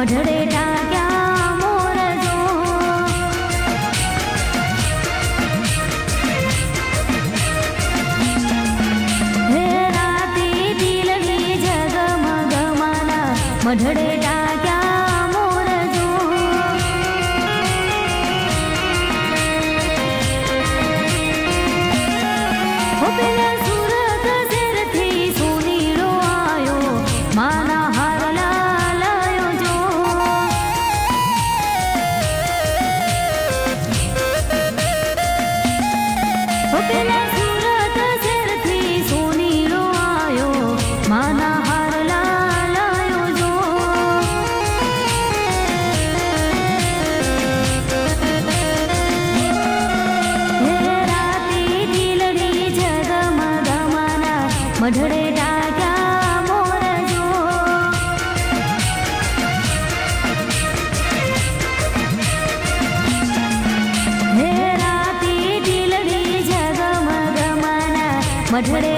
मढड़े डाक्या मोर जो हे राती दिलगी जगमगमाना मढड़े डाक्या मोर जो हो पेला सूरत सेरथी सोनीड़ो आयो माना हारला लायो जो हो पेला सूरत सेरथी सोनीड़ो आयो माना हारला लायो जो हे राती दिलड़ी जगमगमाना मढड़े डाक्या मोर जो हे राती दिलड़ी जगमगमाना मढड़े